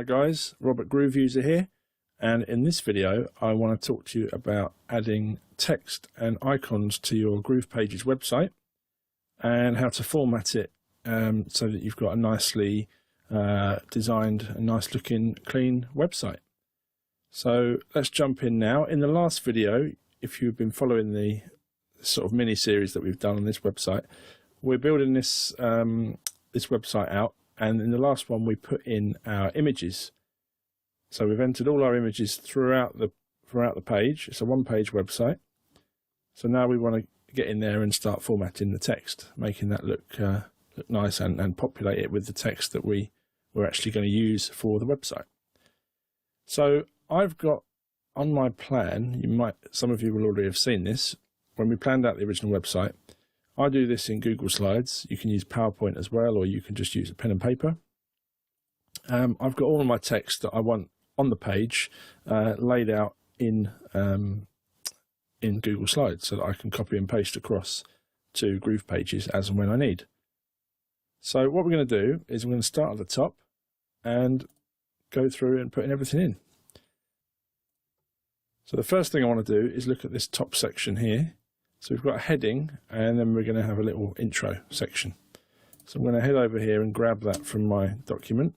guys, Robert Groove User here, and in this video I want to talk to you about adding text and icons to your Groove Pages website and how to format it so that you've got a nicely designed, a nice looking, clean website. So let's jump in now. In the last video, if you've been following the sort of mini series that we've done on this website, we're building this this website out, and in the last one we put in our images. So we've entered all our images throughout the page. It's a one-page website. So now we want to get in there and start formatting the text, making that look nice and populate it with the text that we're actually going to use for the website. So I've got on my plan, some of you will already have seen this, when we planned out the original website, I do this in Google Slides. You can use PowerPoint as well, or you can just use a pen and paper. I've got all of my text that I want on the page laid out in Google Slides so that I can copy and paste across to Groove Pages as and when I need. So what we're going to do is we're going to start at the top and go through and putting everything in. So the first thing I want to do is look at this top section here. So we've got a heading, and then we're going to have a little intro section. So I'm going to head over here and grab that from my document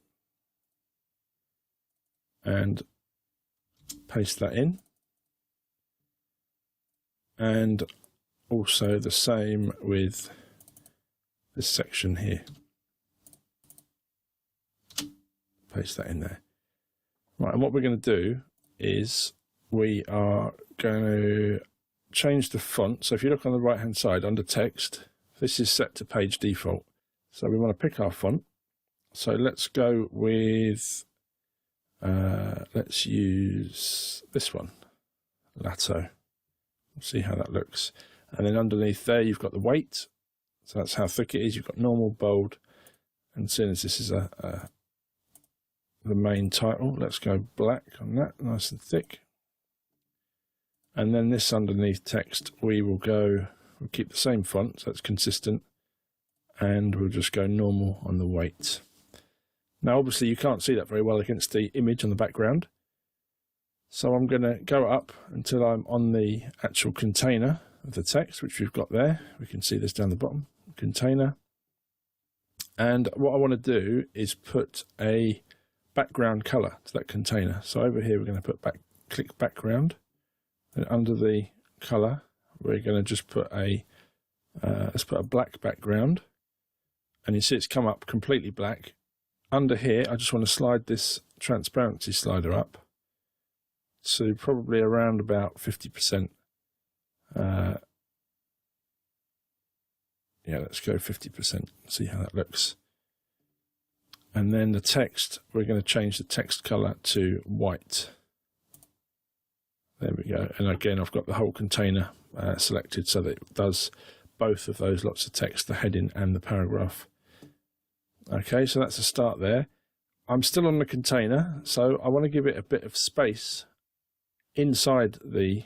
and paste that in. And also the same with this section here. Paste that in there. Right, and what we're going to do is we are going to change the font. So if you look on the right hand side under text, this is set to page default. So we want to pick our font. So let's go with, let's use this one, Lato. See how that looks. And then underneath there you've got the weight. So that's how thick it is. You've got normal, bold, and seeing as this is the main title, let's go black on that, nice and thick. And then this underneath text, we'll keep the same font, so it's consistent, and we'll just go normal on the weight. Now obviously you can't see that very well against the image on the background, so I'm going to go up until I'm on the actual container of the text, which we've got there. We can see this down the bottom, container. And what I want to do is put a background color to that container. So over here we're going to click background. And under the color, we're going to just put let's put a black background. And you see it's come up completely black. Under here, I just want to slide this transparency slider up to probably around about 50%. Yeah, let's go 50%, see how that looks. And then the text, we're going to change the text color to white. There we go. And again, I've got the whole container selected so that it does both of those lots of text, the heading and the paragraph. Okay, so that's a start there. I'm still on the container, so I want to give it a bit of space inside the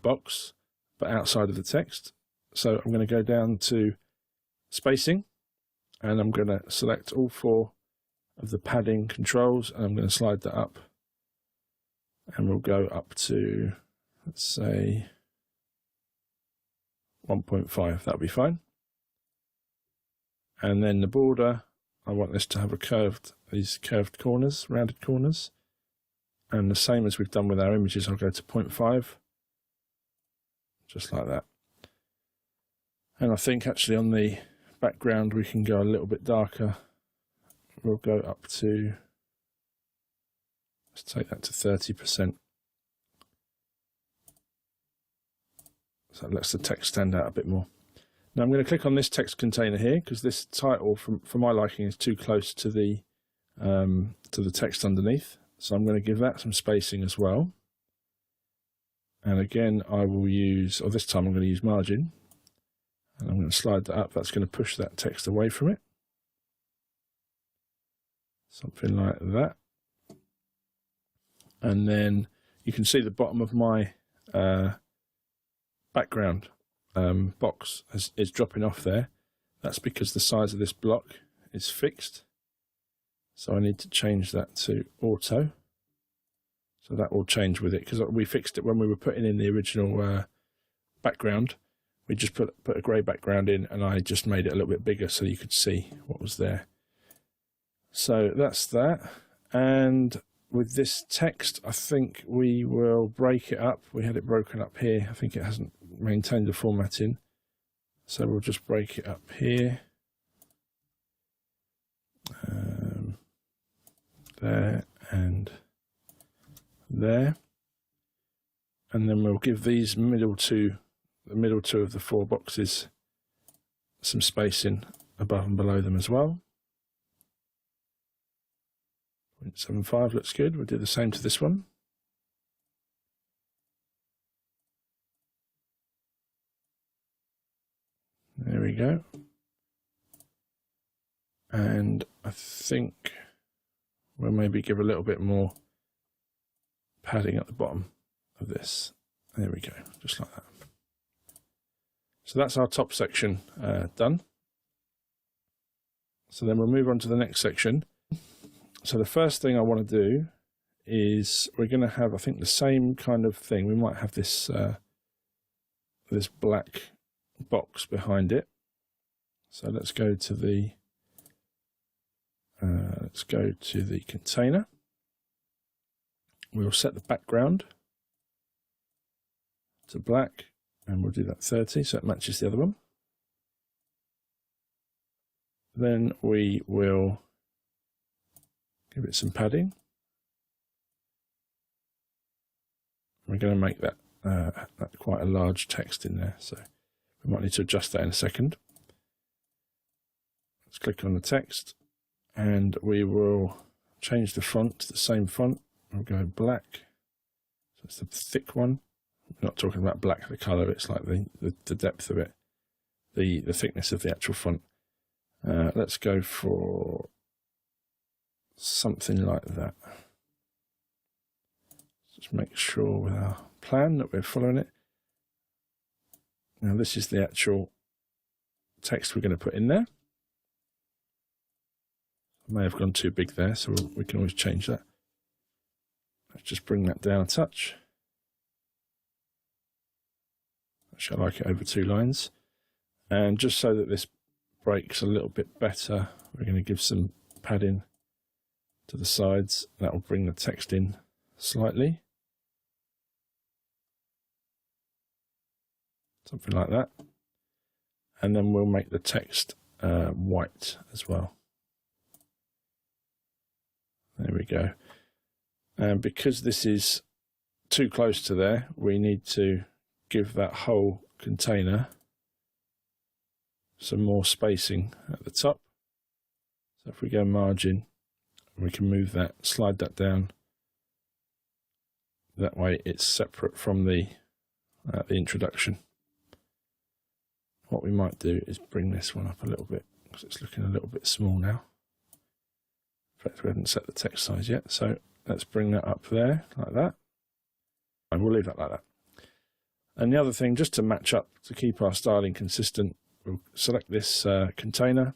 box, but outside of the text. So I'm going to go down to spacing, and I'm going to select all 4 of the padding controls, and I'm going to slide that up. And we'll go up to, let's say, 1.5, that'll be fine. And then the border, I want this to have these curved corners, rounded corners. And the same as we've done with our images, I'll go to 0.5, just like that. And I think actually on the background we can go a little bit darker. We'll go up to, let's take that to 30%. So that lets the text stand out a bit more. Now I'm going to click on this text container here because this title, for my liking, is too close to the text underneath. So I'm going to give that some spacing as well. And again, I will use, or this time I'm going to use margin. And I'm going to slide that up. That's going to push that text away from it. Something like that. And then you can see the bottom of my background box is dropping off there. That's because the size of this block is fixed. So I need to change that to auto. So that will change with it, because we fixed it when we were putting in the original background. We just put a grey background in, and I just made it a little bit bigger so you could see what was there. So that's that. And with this text, I think we will break it up. We had it broken up here. I think it hasn't maintained the formatting. So we'll just break it up here. There and there. And then we'll give these the middle two of the 4 boxes some spacing above and below them as well. 0.75 looks good. We'll do the same to this one. There we go. And I think we'll maybe give a little bit more padding at the bottom of this. There we go, just like that. So that's our top section done. So then we'll move on to the next section. So the first thing I want to do is we're going to have, I think, the same kind of thing. We might have this this black box behind it. So let's go to the container. We'll set the background to black, and we'll do that 30 so it matches the other one. Then we will give it some padding. We're going to make that quite a large text in there, so we might need to adjust that in a second. Let's click on the text, and we will change the font to the same font. We'll go black, so it's the thick one. We're not talking about black, the colour, it's like the depth of it, the thickness of the actual font. Let's go for something like that. Just make sure with our plan that we're following it. Now this is the actual text we're going to put in there. I may have gone too big there, so we can always change that. Let's just bring that down a touch. Actually, I like it over 2 lines. And just so that this breaks a little bit better, we're going to give some padding to the sides. That will bring the text in slightly. Something like that. And then we'll make the text white as well. There we go. And because this is too close to there, we need to give that whole container some more spacing at the top. So if we go margin, we can move that, slide that down. That way it's separate from the introduction. What we might do is bring this one up a little bit, because it's looking a little bit small now. In fact, we haven't set the text size yet, so let's bring that up there, like that. And we'll leave that like that. And the other thing, just to match up, to keep our styling consistent, we'll select this container,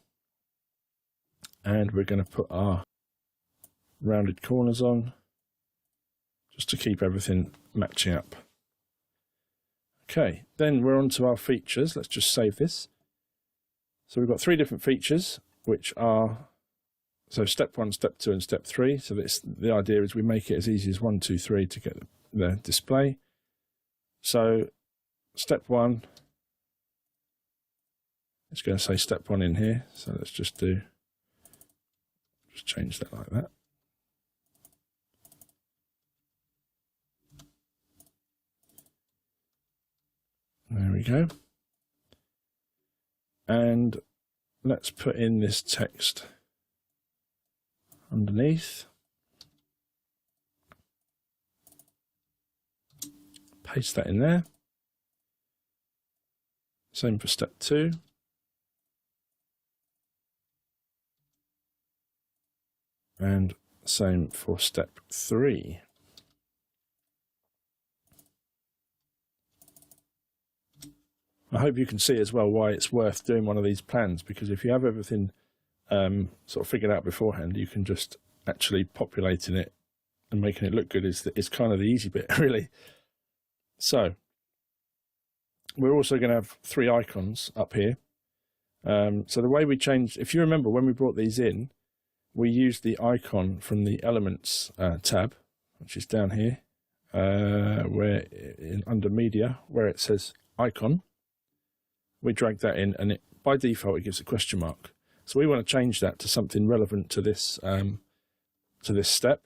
and we're going to put our rounded corners on, just to keep everything matching up. Okay, then we're on to our features. Let's just save this. So we've got 3 different features, which are, so step 1, step 2, and step 3. So the idea is we make it as easy as 1, 2, 3 to get the display. So step 1, it's going to say step 1 in here. So let's just change that like that. There we go. And let's put in this text underneath. Paste that in there. Same for step 2. And same for step 3. I hope you can see as well why it's worth doing one of these plans, because if you have everything sort of figured out beforehand, you can just actually populating it and making it look good is kind of the easy bit, really. So we're also going to have 3 icons up here. So the way we changed, if you remember when we brought these in, we used the icon from the Elements tab, which is down here, where under Media, where it says Icon. We drag that in, and by default it gives a question mark. So we want to change that to something relevant to this step.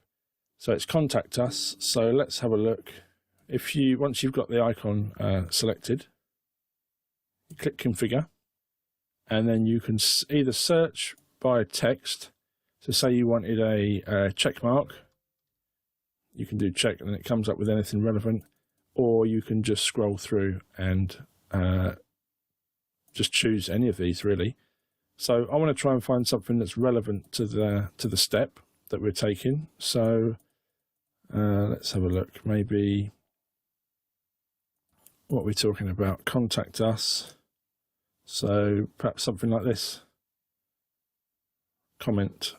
So it's Contact Us. So let's have a look. Once you've got the icon selected, you click Configure, and then you can either search by text. So say you wanted a check mark, you can do check and it comes up with anything relevant, or you can just scroll through and just choose any of these, really. So I want to try and find something that's relevant to the step that we're taking. So let's have a look. Maybe what we're talking about, Contact Us. So perhaps something like this. Comment.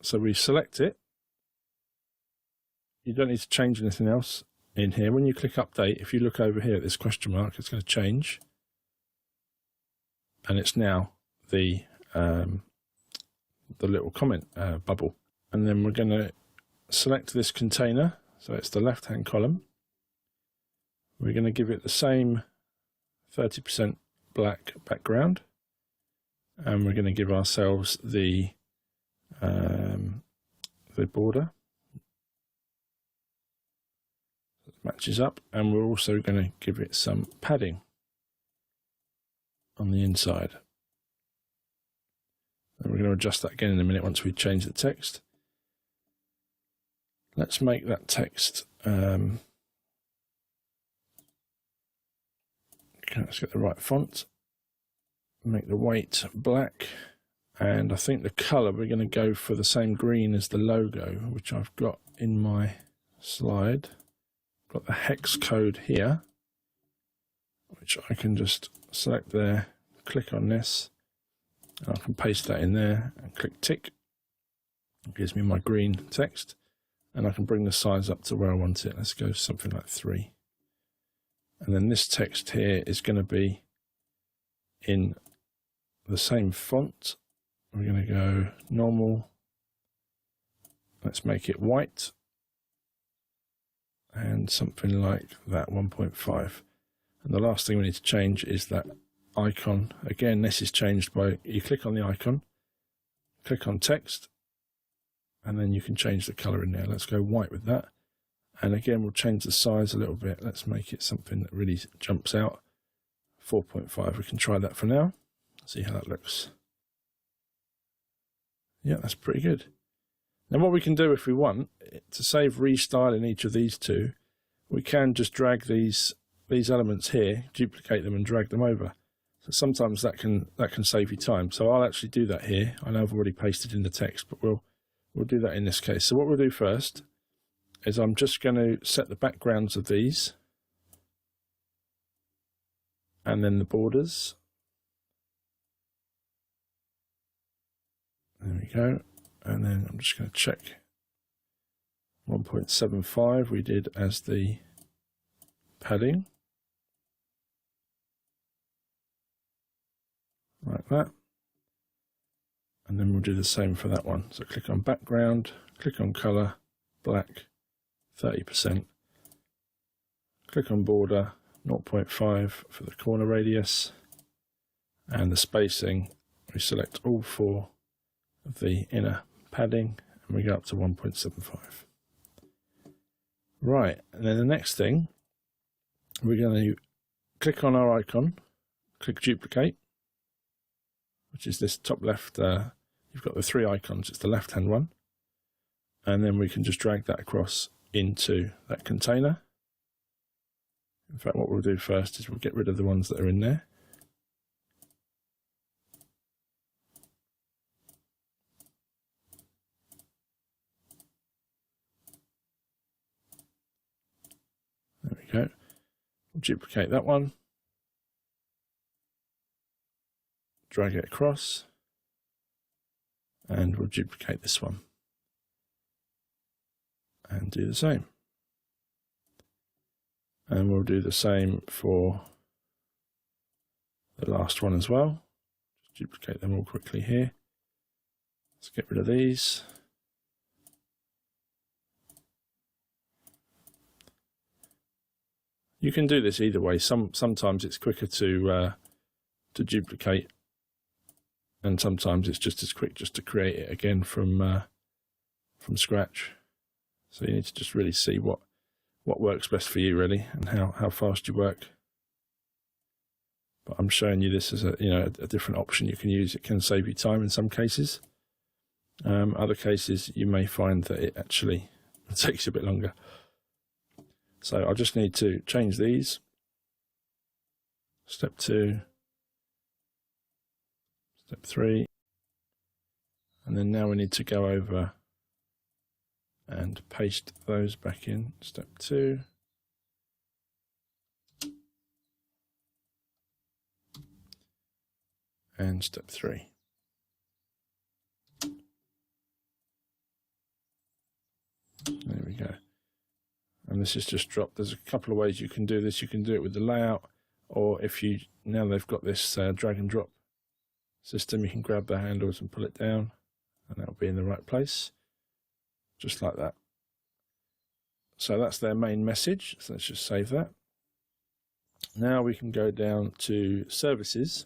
So we select it. You don't need to change anything else in here. When you click Update, if you look over here at this question mark, it's going to change. And it's now the little comment bubble. And then we're going to select this container. So it's the left-hand column. We're going to give it the same 30% black background. And we're going to give ourselves the border. It matches up, and we're also going to give it some padding on the inside. And we're going to adjust that again in a minute once we change the text. Let's make that text. Okay, let's get the right font. Make the weight black. And I think the colour, we're going to go for the same green as the logo, which I've got in my slide. Got the hex code here, which I can just select there, click on this, and I can paste that in there and click tick. It gives me my green text, and I can bring the size up to where I want it. Let's go something like 3. And then this text here is going to be in the same font. We're going to go normal. Let's make it white. And something like that, 1.5. And the last thing we need to change is that icon. Again, this is changed by, you click on the icon, click on text, and then you can change the color in there. Let's go white with that. And again, we'll change the size a little bit. Let's make it something that really jumps out. 4.5, we can try that for now. See how that looks. Yeah, that's pretty good. Now what we can do if we want, to save restyling each of these two, we can just drag these elements here, duplicate them and drag them over. So sometimes that can save you time. So I'll actually do that here. I know I've already pasted in the text, but we'll do that in this case. So what we'll do first is I'm just going to set the backgrounds of these and then the borders. There we go. And then I'm just going to check 1.75 we did as the padding. Like that. And then we'll do the same for that one. So click on background, click on color, black, 30%. Click on border, 0.5 for the corner radius. And the spacing, we select all 4 of the inner padding and we go up to 1.75. Right, and then the next thing, we're going to click on our icon, click duplicate, which is this top left. You've got the 3 icons, it's the left hand one, and then we can just drag that across into that container. In fact, what we'll do first is we'll get rid of the ones that are in there. There we go. We'll duplicate that one, drag it across, And we'll duplicate this one and do the same. And we'll do the same for the last one as well. Just duplicate them all quickly here. Let's get rid of these. You can do this either way. Sometimes it's quicker to duplicate, and sometimes it's just as quick just to create it again from scratch. So you need to just really see what works best for you, really, and how fast you work. But I'm showing you this as a different option you can use. It can save you time in some cases. Other cases you may find that it actually takes a bit longer. So I just need to change these. Step 2, step 3, and then now we need to go over and paste those back in. Step 2. And step 3. There we go. And this is just dropped. There's a couple of ways you can do this. You can do it with the layout, or if you, now they've got this drag and drop system, you can grab the handles and pull it down, and that'll be in the right place, just like that. So that's their main message. So let's just save that. Now we can go down to services,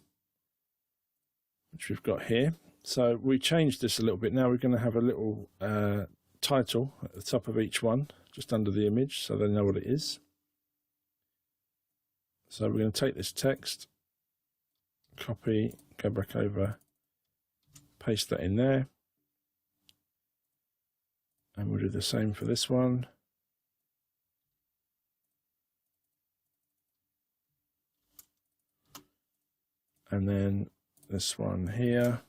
which we've got here. So we changed this a little bit. Now we're going to have a little title at the top of each one, just under the image, so they know what it is. So we're going to take this text, copy, go back over, paste that in there, and we'll do the same for this one. And then this one here.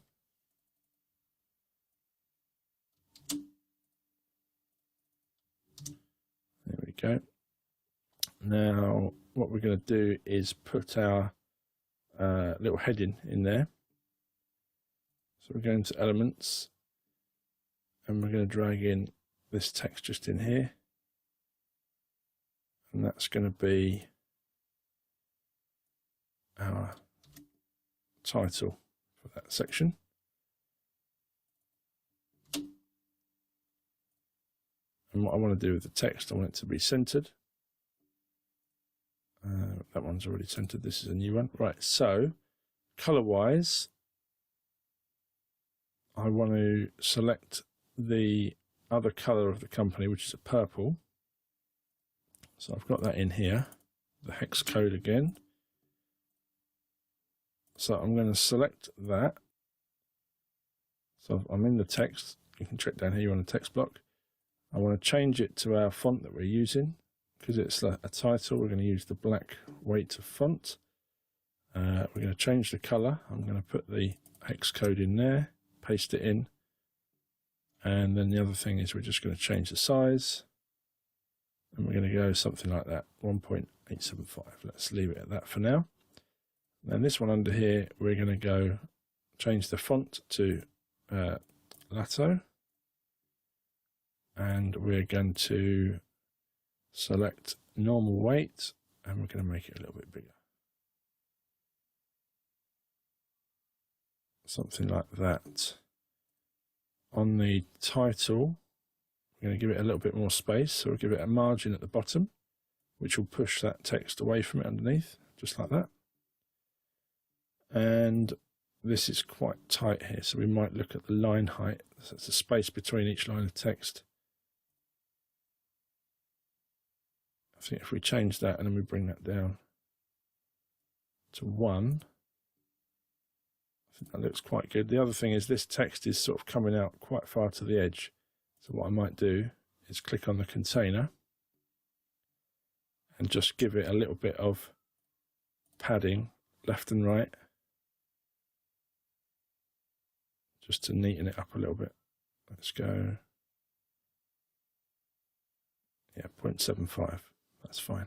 There we go. Now what we're going to do is put our little heading in there. So we're going to elements, and we're going to drag in this text just in here, and that's going to be our title for that section. And what I want to do with the text, I want it to be centered. That one's already centered. This is a new one. Right, so color wise, I want to select the other color of the company, which is a purple. So I've got that in here, the hex code again. So I'm going to select that. So I'm in the text. You can check down here, you want a text block. I want to change it to our font that we're using. Because it's a title, we're going to use the black weight of font. We're going to change the color. I'm going to put the hex code in there, paste it in. And then the other thing is we're just going to change the size. And we're going to go something like that, 1.875. Let's leave it at that for now. Then this one under here, we're going to go change the font to Lato. And we're going to select normal weight, and we're going to make it a little bit bigger. Something like that. On the title, we're going to give it a little bit more space, so we'll give it a margin at the bottom, which will push that text away from it underneath, just like that. And this is quite tight here, so we might look at the line height. So it's the space between each line of text. I think if we change that and then we bring that down to 1, I think that looks quite good. The other thing is this text is sort of coming out quite far to the edge. So what I might do is click on the container and just give it a little bit of padding left and right, just to neaten it up a little bit. Let's go, yeah, 0.75. That's fine.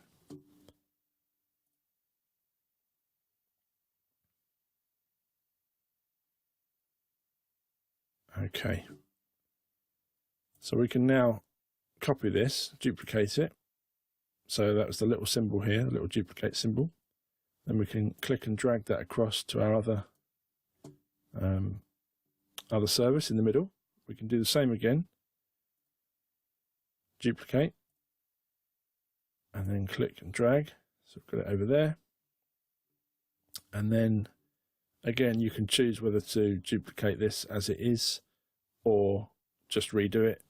Okay. So we can now copy this, duplicate it. So that was the little symbol here, the little duplicate symbol. Then we can click and drag that across to our other service in the middle. We can do the same again. Duplicate. And then click and drag. So we've got it over there. And then again, you can choose whether to duplicate this as it is or just redo it,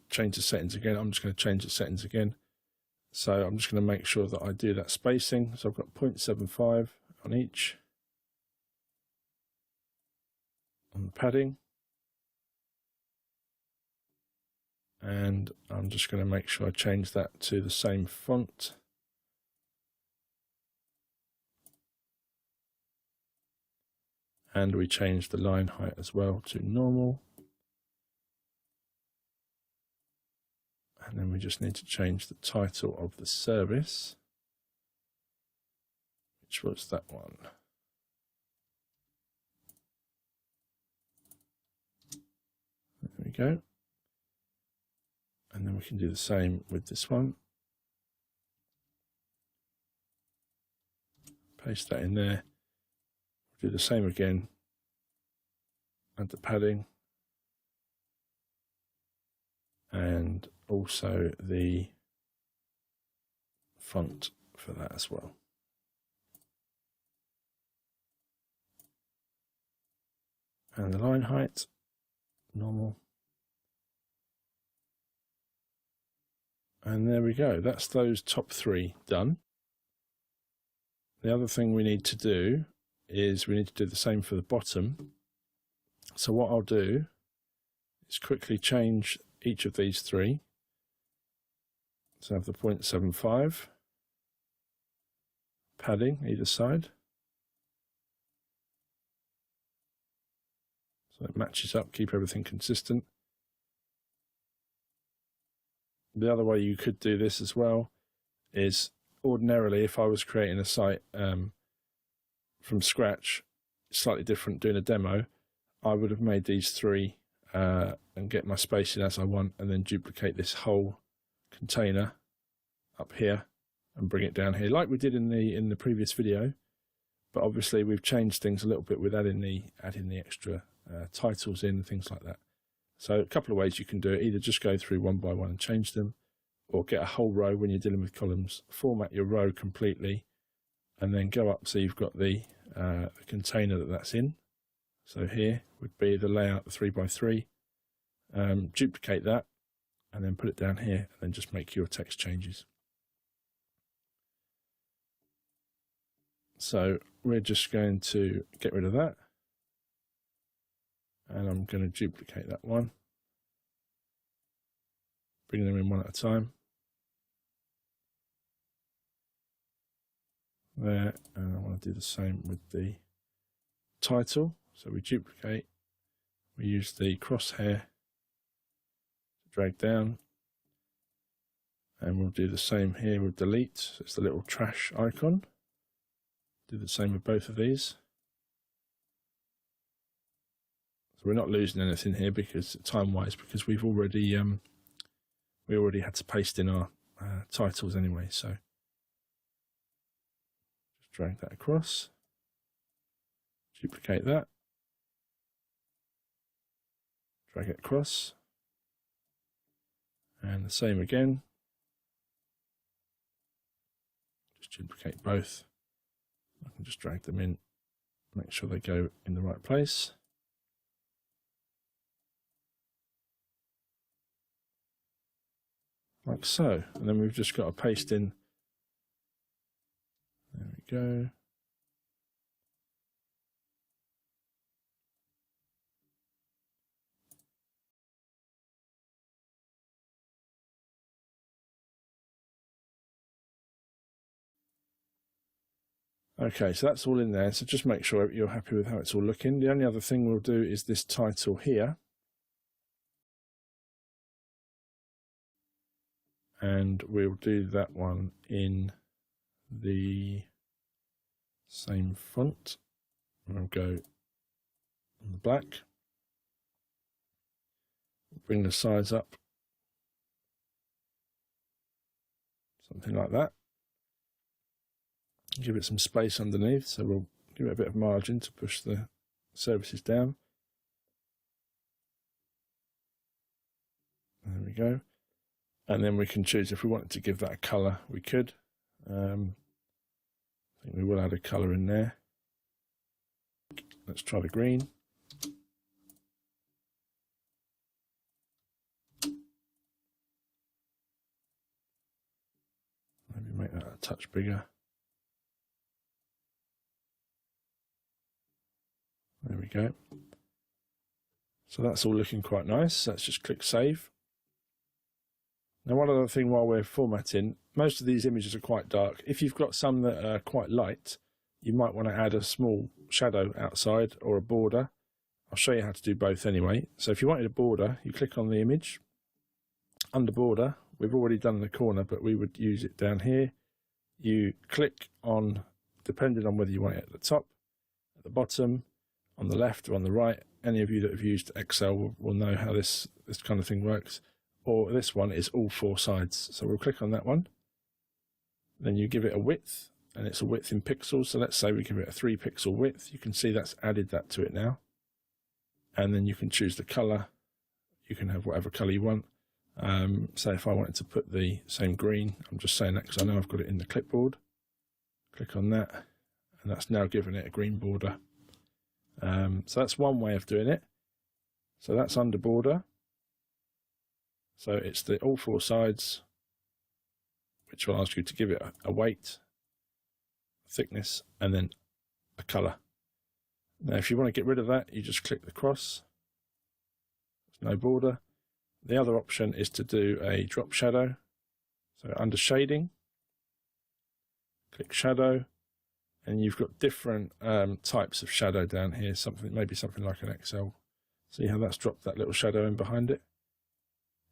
change the settings again. I'm just going to change the settings again. So I'm just going to make sure that I do that spacing. So I've got 0.75 on each. On the padding. And I'm just going to make sure I change that to the same font. And we change the line height as well to normal. And then we just need to change the title of the service, which was that one. There we go. And then we can do the same with this one. Paste that in there. Do the same again. Add the padding. And also the font for that as well. And the line height, normal. And there we go. That's those top three done. The other thing we need to do is we need to do the same for the bottom. So what I'll do is quickly change each of these three. So I have the 0.75 padding either side. So it matches up, keep everything consistent. The other way you could do this as well is ordinarily if I was creating a site from scratch, slightly different, doing a demo, I would have made these three and get my spacing as I want, and then duplicate this whole container up here and bring it down here like we did in the previous video. But obviously we've changed things a little bit with adding the extra titles in and things like that. So a couple of ways you can do it: either just go through one by one and change them, or get a whole row when you're dealing with columns, format your row completely, and then go up so you've got the container that's in. So here would be the layout 3x3. Duplicate that and then put it down here, and then just make your text changes. So we're just going to get rid of that, and I'm going to duplicate that one, bring them in one at a time. There, and I want to do the same with the title. So we duplicate, we use the crosshair to drag down, and we'll do the same here with delete. So it's the little trash icon. Do the same with both of these. So we're not losing anything here because time-wise, because we already had to paste in our titles anyway. So just drag that across, duplicate that, drag it across, and the same again. Just duplicate both. I can just drag them in, make sure they go in the right place. Like so. And then we've just got to paste in. There we go. Okay, so that's all in there. So just make sure you're happy with how it's all looking. The only other thing we'll do is this title here. And we'll do that one in the same font. We'll go on the black. Bring the size up, something like that. Give it some space underneath, so we'll give it a bit of margin to push the services down. There we go. And then we can choose if we wanted to give that a colour, we could. I think we will add a colour in there. Let's try the green. Maybe make that a touch bigger. There we go. So that's all looking quite nice. Let's just click save. Now, one other thing while we're formatting, most of these images are quite dark. If you've got some that are quite light, you might want to add a small shadow outside or a border. I'll show you how to do both anyway. So if you wanted a border, you click on the image. Under border, we've already done the corner, but we would use it down here. You click on, depending on whether you want it at the top, at the bottom, on the left or on the right. Any of you that have used Excel will know how this kind of thing works. Or this one is all 4 sides. So we'll click on that one. Then you give it a width, and it's a width in pixels. So let's say we give it a 3 pixel width. You can see that's added that to it now. And then you can choose the color. You can have whatever color you want. Say if I wanted to put the same green, I'm just saying that because I know I've got it in the clipboard. Click on that, and that's now given it a green border. So that's one way of doing it. So that's under border. So it's the all 4 sides, which will ask you to give it a weight, thickness, and then a colour. Now, if you want to get rid of that, you just click the cross. There's no border. The other option is to do a drop shadow. So under shading, click shadow, and you've got different types of shadow down here. Maybe something like an Excel. See how that's dropped that little shadow in behind it?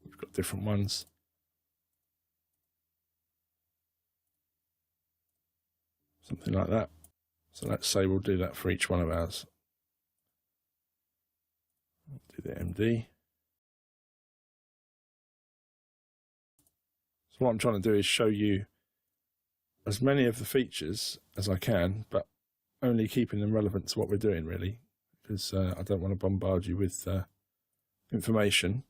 We've got different ones. Something like that. So let's say we'll do that for each one of ours. Do the MD. So what I'm trying to do is show you as many of the features as I can, but only keeping them relevant to what we're doing, really, because I don't want to bombard you with information.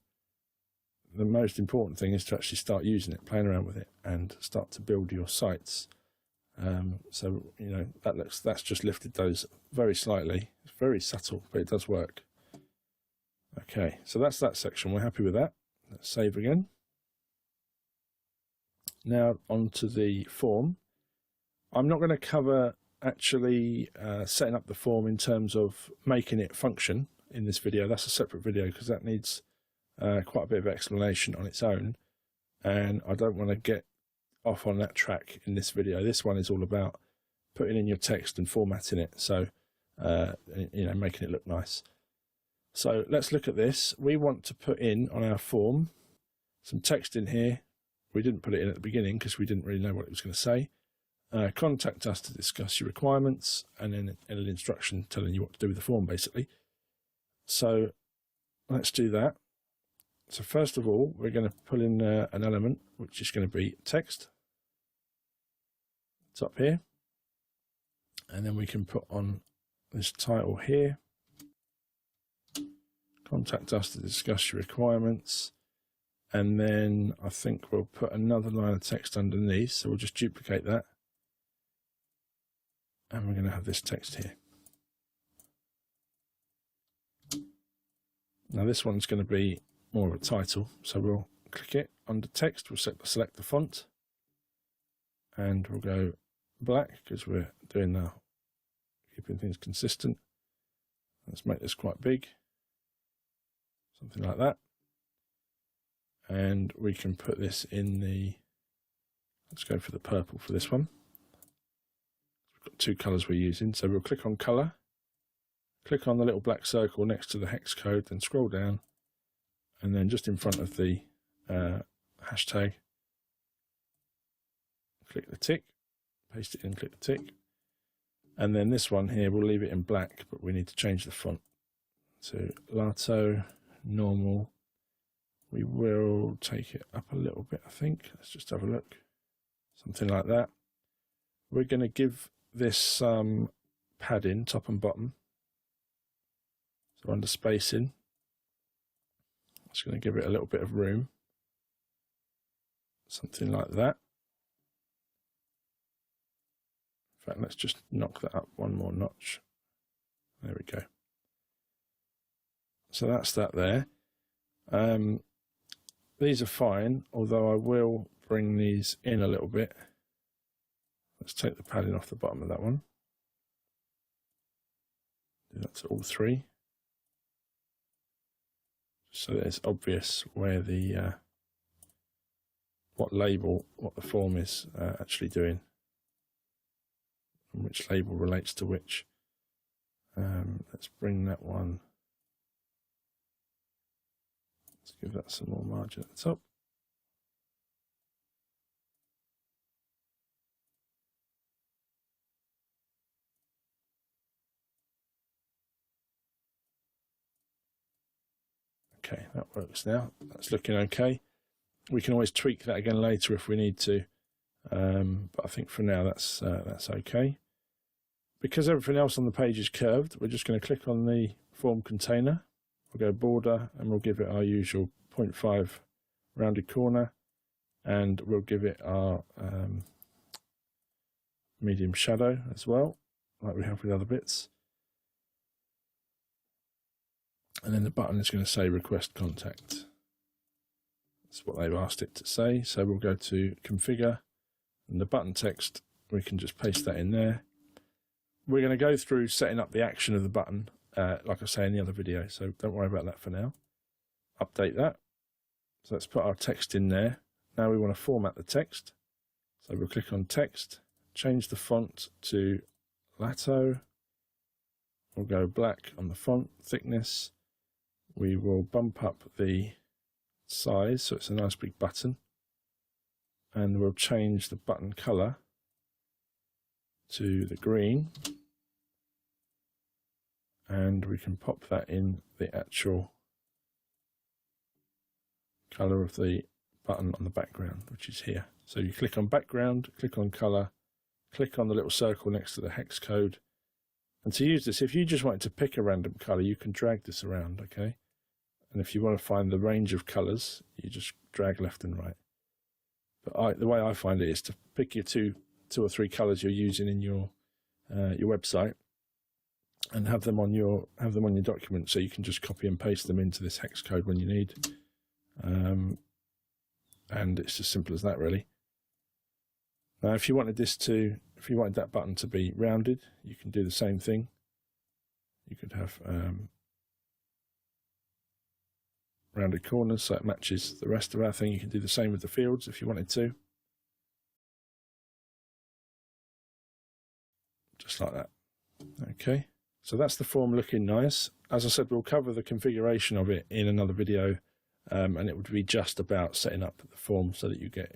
The most important thing is to actually start using it, playing around with it, and start to build your sites. So you know that's just lifted those very slightly. It's very subtle, but it does work. Okay, so that's that section. We're happy with that. Let's save again. Now onto the form. I'm not going to cover actually setting up the form in terms of making it function in this video. That's a separate video because that needs quite a bit of explanation on its own, and I don't want to get off on that track in this video. This one is all about putting in your text and formatting it, so you know, making it look nice. So let's look at this. We want to put in on our form some text in here. We didn't put it in at the beginning because we didn't really know what it was going to say. Contact us to discuss your requirements, and then an instruction telling you what to do with the form, basically. So let's do that. So first of all, we're going to pull in an element, which is going to be text. It's up here. And then we can put on this title here. Contact us to discuss your requirements. And then I think we'll put another line of text underneath. So we'll just duplicate that. And we're going to have this text here. Now this one's going to be more of a title, so we'll click it under text. We'll select the font, and we'll go black because we're doing keeping things consistent. Let's make this quite big, something like that, and we can put this in the. Let's go for the purple for this one. We've got 2 colors we're using, so we'll click on color, click on the little black circle next to the hex code, then scroll down. And then just in front of the hashtag, click the tick, paste it in, click the tick. And then this one here, we'll leave it in black, but we need to change the font to Lato, normal, We will take it up a little bit, I think. Let's just have a look. Something like that. We're going to give this some padding, top and bottom. So under spacing, it's going to give it a little bit of room. Something like that. In fact, let's just knock that up one more notch. There we go. So that's that there. These are fine, although I will bring these in a little bit. Let's take the padding off the bottom of that one. Do that to all three. So that it's obvious where the what the form is actually doing, and which label relates to which. Let's bring that one. Let's give that some more margin at the top. Okay, that works now. That's looking okay. We can always tweak that again later if we need to, but I think for now that's okay. Because everything else on the page is curved, we're just going to click on the form container. We'll go border and we'll give it our usual 0.5 rounded corner, and we'll give it our medium shadow as well, like we have with other bits. And then the button is going to say request contact. That's what they've asked it to say. So we'll go to configure, and the button text, we can just paste that in there. We're going to go through setting up the action of the button, like I say in the other video, so don't worry about that for now. Update that. So let's put our text in there. Now we want to format the text. So we'll click on text, change the font to Lato. We'll go black on the font thickness. We will bump up the size so it's a nice big button, and we'll change the button color to the green, and we can pop that in the actual color of the button on the background, which is here. So you click on background, click on color, click on the little circle next to the hex code, and to use this, if you just wanted to pick a random color, you can drag this around, okay? And if you want to find the range of colors, you just drag left and right. But the way I find it is to pick your two or three colors you're using in your website, and have them on your document, so you can just copy and paste them into this hex code when you need. And it's as simple as that, really. Now, if you wanted that button to be rounded, you can do the same thing. You could have rounded corners so it matches the rest of our thing. You can do the same with the fields if you wanted to. Just like that. Okay, so that's the form looking nice. As I said, we'll cover the configuration of it in another video, and it would be just about setting up the form so that you get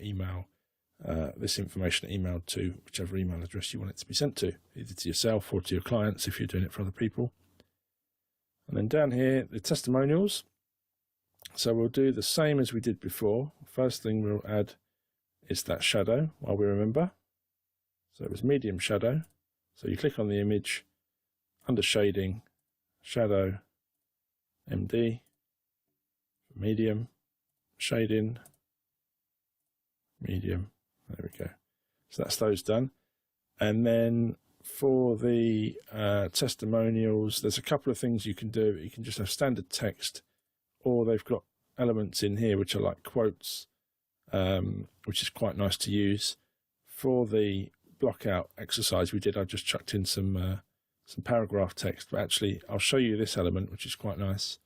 this information emailed to whichever email address you want it to be sent to, either to yourself or to your clients if you're doing it for other people. And then down here, the testimonials. So we'll do the same as we did before. First thing we'll add is that shadow, while we remember. So it was medium shadow. So you click on the image, under shading, shadow, MD, medium, shading, medium. There we go. So that's those done. And then for the testimonials, there's a couple of things you can do. You can just have standard text, or they've got elements in here which are like quotes, which is quite nice to use. For the block out exercise we did, I just chucked in some paragraph text, but actually I'll show you this element, which is quite nice.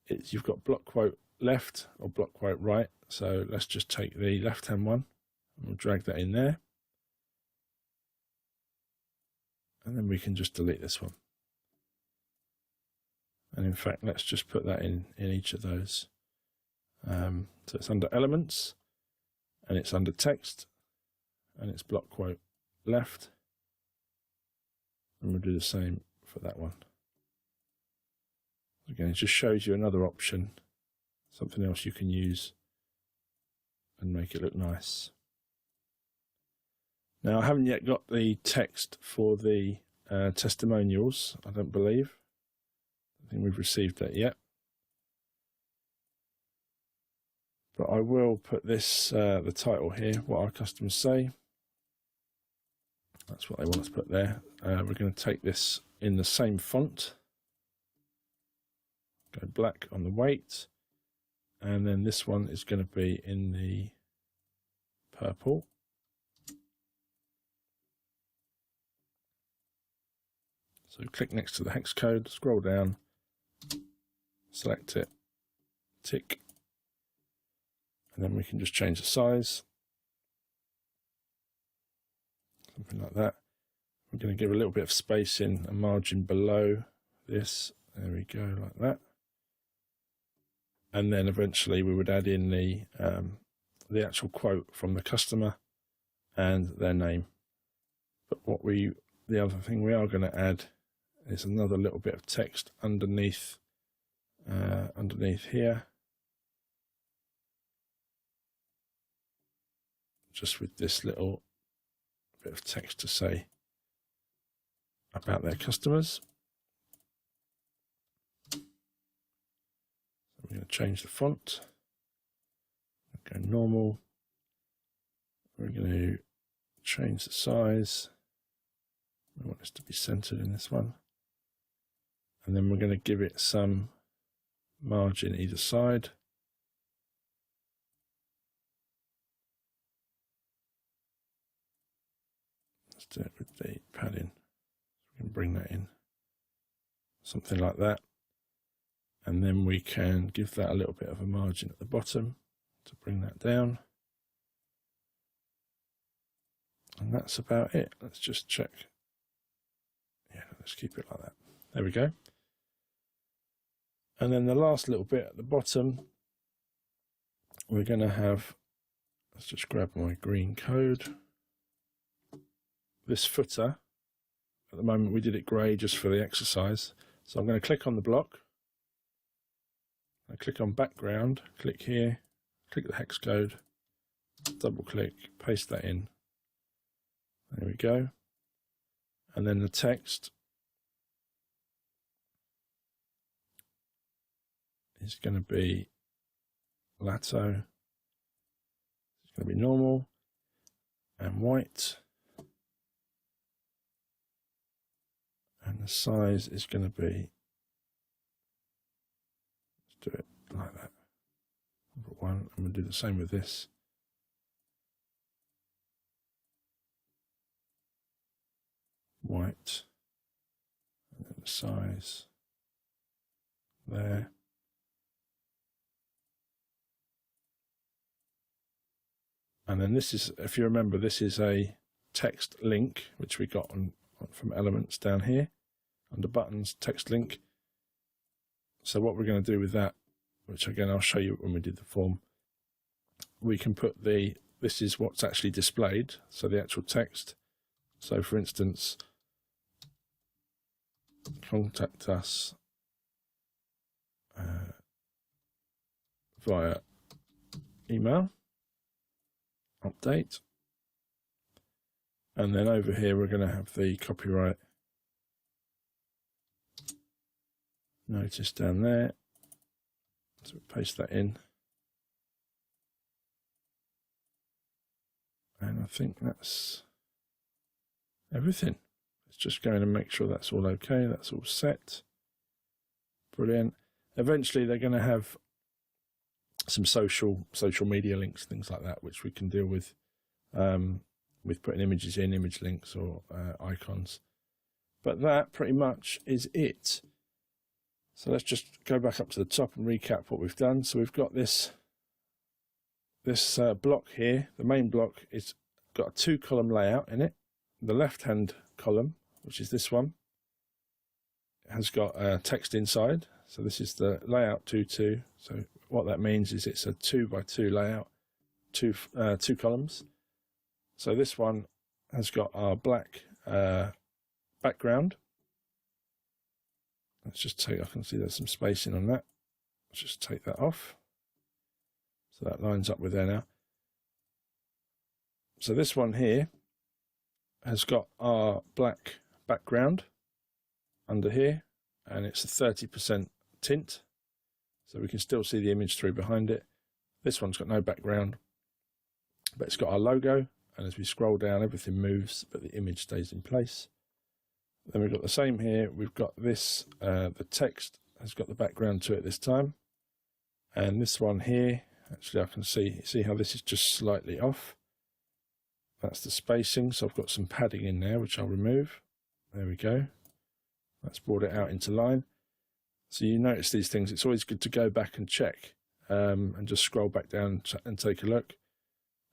You've got block quote left or block quote right. So let's just take the left hand one and we'll drag that in there, and then we can just delete this one. And in fact, let's just put that in each of those. So it's under elements, and it's under text, and it's block quote left. And we'll do the same for that one. Again, it just shows you another option something else you can use and make it look nice. Now, I haven't yet got the text for the testimonials, I don't believe. I think we've received that yet. But I will put this, the title here, what our customers say. That's what they want us to put there. We're going to take this in the same font. Go black on the weight. And then this one is going to be in the purple. So click next to the hex code, scroll down, select it, tick, and then we can just change the size. Something like that. We're going to give a little bit of space in a margin below this. There we go, like that. And then eventually we would add in the actual quote from the customer and their name. But the other thing we are going to add is another little bit of text underneath here, just with this little bit of text to say about their customers. So we're going to change the font, go normal. We're going to change the size. We want this to be centered in this one. And then we're going to give it some margin either side. Let's do it with the padding. We can bring that in, something like that. And then we can give that a little bit of a margin at the bottom to bring that down. And that's about it. Let's just check. Yeah, let's keep it like that. There we go. And then the last little bit at the bottom, we're going to have, let's just grab my green code. This footer, at the moment we did it grey just for the exercise. So I'm going to click on the block. I click on background, click here, click the hex code, double click, paste that in. There we go. And then the text is going to be Lato. It's going to be normal and white. And the size is going to be, let's do it like that. Number one, I'm going to do the same with this. White, and then the size there. And then this is, if you remember, this is a text link, which we got from Elements down here, under buttons, text link. So what we're going to do with that, which again I'll show you when we did the form, we can put this is what's actually displayed, so the actual text. So for instance, contact us via email, update, and then over here we're going to have the copyright notice down there, so paste that in, and I think that's everything. It's just going to make sure that's all okay, that's all set. Brilliant. Eventually they're going to have some social media links, things like that, which we can deal with putting images in, image links or icons. But that pretty much is it. So let's just go back up to the top and recap what we've done. So we've got this block here. The main block is got a 2-column layout in it. The left-hand column, which is this one, has got text inside. So this is the layout 2-2. So what that means is it's a 2x2 layout, two columns. So this one has got our black background. Let's just take, I can see there's some spacing on that. Let's just take that off. So that lines up with there now. So this one here has got our black background under here, and it's a 30% tint, so we can still see the image through behind it. This one's got no background, but it's got our logo, and as we scroll down everything moves but the image stays in place. Then we've got the same here. We've got this, the text has got the background to it this time, and this one here, actually I can see how this is just slightly off. That's the spacing, so I've got some padding in there which I'll remove. There we go. That's brought it out into line. So you notice these things, it's always good to go back and check, and just scroll back down and take a look.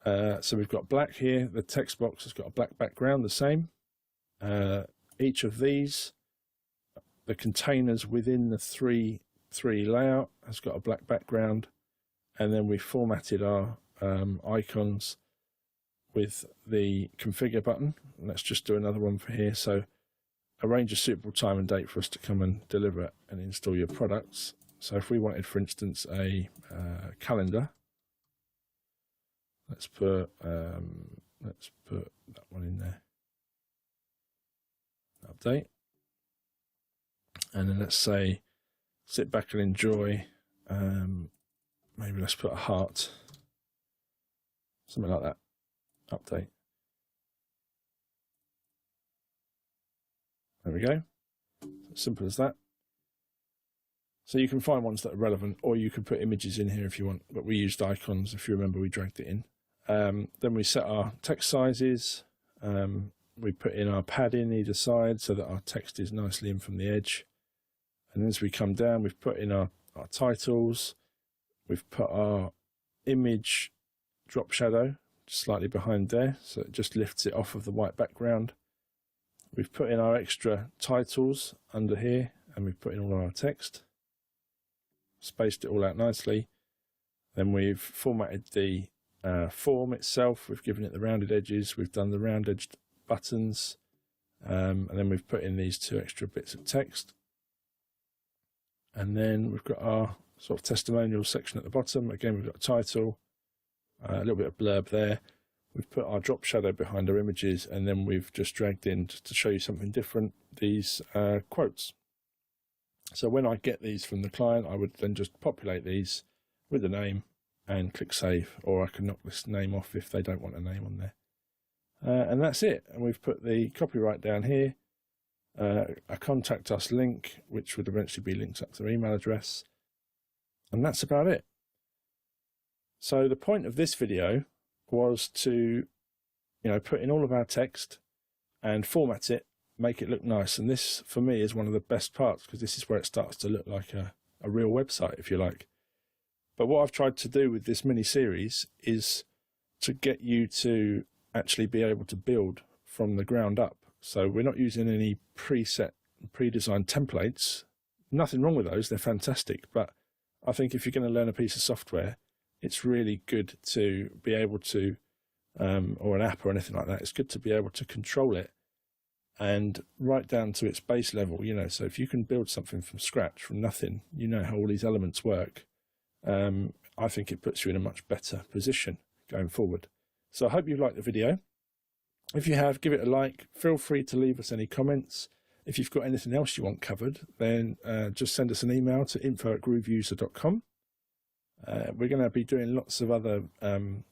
So we've got black here, the text box has got a black background, the same. Each of these, the containers within the three layout has got a black background, and then we formatted our icons with the configure button. Let's just do another one for here. So arrange a suitable time and date for us to come and deliver and install your products. So if we wanted, for instance, a calendar, let's put that one in there. Update, and then let's say sit back and enjoy. Maybe let's put a heart, something like that. Update. There we go. Simple as that. So you can find ones that are relevant, or you could put images in here if you want, but we used icons. If you remember, we dragged it in. Then we set our text sizes. We put in our padding either side so that our text is nicely in from the edge. And as we come down, we've put in our titles. We've put our image drop shadow slightly behind there, so it just lifts it off of the white background. We've put in our extra titles under here, and we've put in all our text. Spaced it all out nicely. Then we've formatted the form itself. We've given it the rounded edges. We've done the round edged buttons, and then we've put in these two extra bits of text. And then we've got our sort of testimonial section at the bottom. Again, we've got a title, a little bit of blurb there. We've put our drop shadow behind our images, and then we've just dragged in, just to show you something different, these quotes. So when I get these from the client, I would then just populate these with the name and click save, or I can knock this name off if they don't want a name on there. And that's it. And we've put the copyright down here, a contact us link, which would eventually be linked up to their email address. And that's about it. So the point of this video was to, put in all of our text and format it, make it look nice. And this, for me, is one of the best parts, because this is where it starts to look like a real website, if you like. But what I've tried to do with this mini series is to get you to actually be able to build from the ground up. So we're not using any pre-designed templates. Nothing wrong with those, they're fantastic. But I think if you're going to learn a piece of software, it's really good to be able to, or an app or anything like that, it's good to be able to control it and right down to its base level, so if you can build something from scratch, from nothing, how all these elements work, I think it puts you in a much better position going forward. So I hope you liked the video. If you have, give it a like. Feel free to leave us any comments. If you've got anything else you want covered, then just send us an email to info@grooveuser.com. We're going to be doing lots of other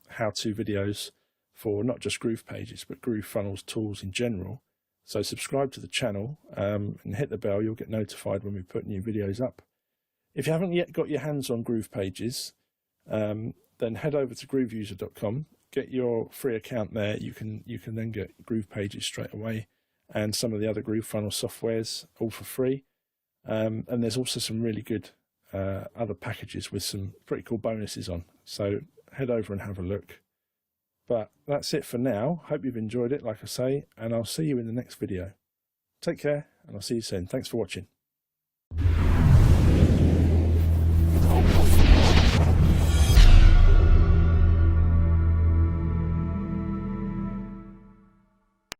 how-to videos for not just Groove Pages, but Groove Funnels tools in general. So subscribe to the channel and hit the bell. You'll get notified when we put new videos up. If you haven't yet got your hands on Groove Pages, then head over to grooveuser.com. Get your free account there. You can then get Groove Pages straight away, and some of the other Groove Funnel softwares, all for free. And there's also some really good other packages with some pretty cool bonuses on. So head over and have a look. But that's it for now. Hope you've enjoyed it, like I say, and I'll see you in the next video. Take care, and I'll see you soon. Thanks for watching.